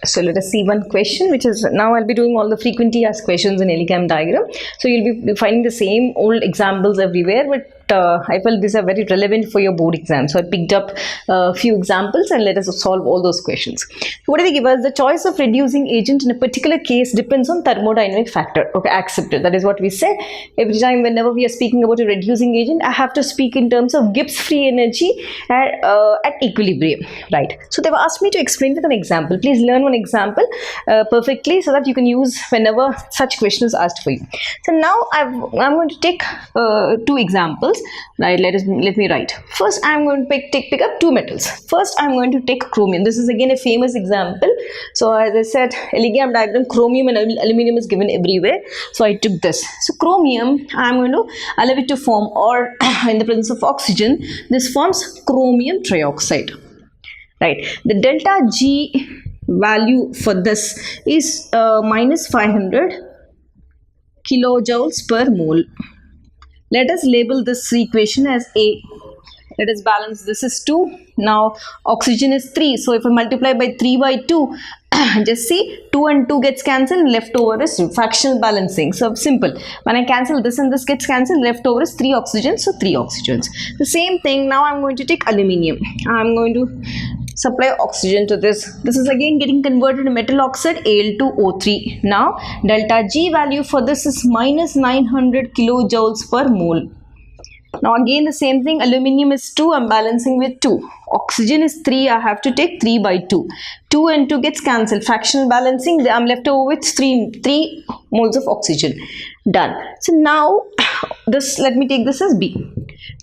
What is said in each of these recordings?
So let us see one question, which is, now I'll be doing all the frequently asked questions in ELECAM diagram. So you'll be finding the same old examples everywhere, but I felt these are very relevant for your board exam. So I picked up a few examples and let us solve all those questions. What do they give us? The choice of reducing agent in a particular case depends on thermodynamic factor. Okay, accepted. That is what we said. Every time whenever we are speaking about a reducing agent, I have to speak in terms of Gibbs free energy at equilibrium, right? So they've asked me to explain with an example. Please learn one example perfectly so that you can use whenever such question is asked for you. So now I'm going to take two examples. Right, let me write. First, I'm going to pick up two metals. First, I'm going to take chromium. This is again a famous example. So as I said, ELECAM diagram, chromium and aluminum is given everywhere. So I took this. So chromium, I'm going to allow it to form, or in the presence of oxygen, this forms chromium trioxide. Right. The delta G value for this is minus 500 kilojoules per mole. Let us label this equation as A. Let us balance. This is 2. Now oxygen is 3. So if I multiply by 3 by 2, just see 2 and 2 gets cancelled. Left over is fractional balancing. So simple. When I cancel this and this gets cancelled, left over is 3 oxygens. So 3 oxygens. The same thing. Now I'm going to take aluminium. I'm going to supply oxygen to this. This is again getting converted to metal oxide, Al2O3. Now delta G value for this is minus 900 kilojoules per mole. Now again the same thing, aluminium is 2, I'm balancing with 2. Oxygen is 3, I have to take 3 by 2. 2 and 2 gets cancelled. Fractional balancing, I'm left over with 3 moles of oxygen. Done. So now this, let me take this as B.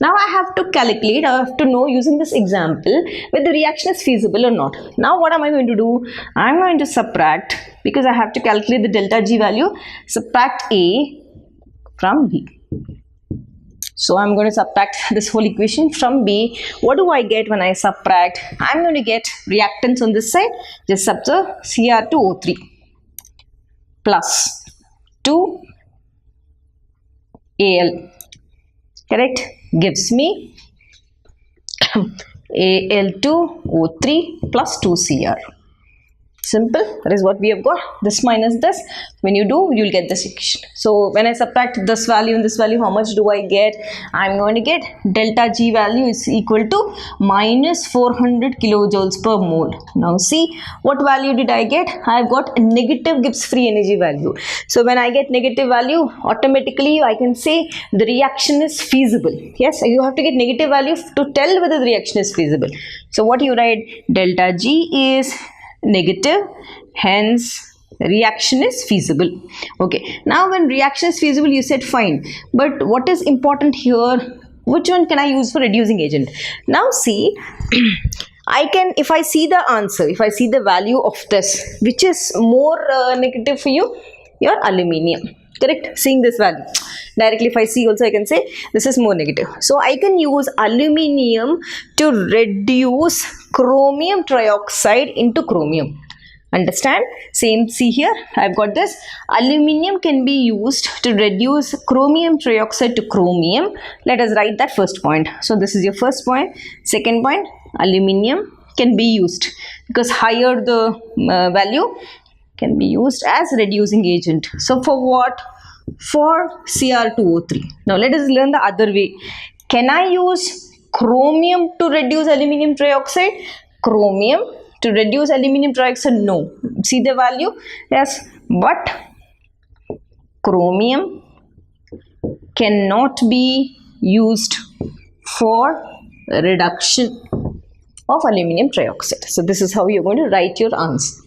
Now I have to calculate, I have to know using this example whether the reaction is feasible or not. Now what am I going to do? I'm going to subtract, because I have to calculate the delta G value, subtract A from B. So I'm going to subtract this whole equation from B. What do I get when I subtract? I'm going to get reactants on this side. Just subtract Cr2O3 plus 2 Al. Correct? Gives me Al2O3 plus 2Cr. Simple. That is what we have got. This minus this. When you do, you will get this equation. So when I subtract this value and this value, how much do I get? I'm going to get delta G value is equal to minus 400 kilojoules per mole. Now see, what value did I get? I have got a negative Gibbs free energy value. So when I get negative value, automatically I can say the reaction is feasible. Yes, you have to get negative value to tell whether the reaction is feasible. So what you write? Delta G is negative, hence reaction is feasible. Okay, now when reaction is feasible, you said fine, but what is important here, which one can I use for reducing agent? Now see, I can, if I see the answer, if I see the value of this, which is more negative for you, your aluminium. Correct? Seeing this value directly, if I see also, I can say this is more negative. So I can use aluminium to reduce chromium trioxide into chromium. Understand? Same, see here, I've got this. Aluminium can be used to reduce chromium trioxide to chromium. Let us write that first point. So this is your first point. Second point, aluminium can be used, because higher the value, can be used as reducing agent. So for what? For Cr2O3. Now let us learn the other way. Can I use chromium to reduce aluminium trioxide? Chromium to reduce aluminium trioxide? No. See the value? Yes. But chromium cannot be used for reduction of aluminium trioxide. So this is how you're going to write your answer.